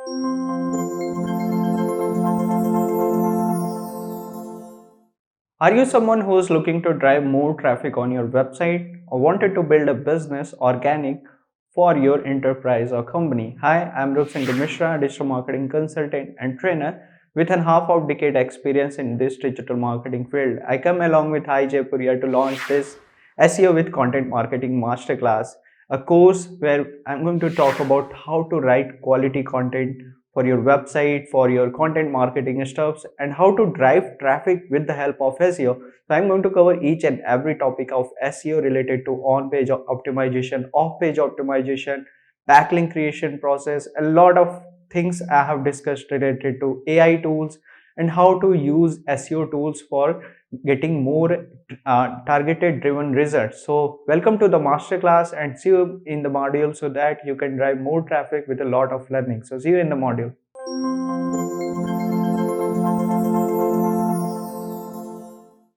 Are you someone who is looking to drive more traffic on your website or wanted to build a business organic for your enterprise or company? Hi, I'm Rupsingh Mishra, digital marketing consultant and trainer with a half of decade experience in this digital marketing field. I come along with iJaipuria to launch this SEO with Content Marketing Masterclass, a course where I'm going to talk about how to write quality content for your website, for your content marketing stuffs, and how to drive traffic with the help of SEO. So I'm going to cover each and every topic of SEO related to on-page optimization, off-page optimization, backlink creation process, a lot of things I have discussed related to AI tools and how to use SEO tools for getting more targeted driven results. So welcome to the masterclass and see you in the module so that you can drive more traffic with a lot of learning. So see you in the module.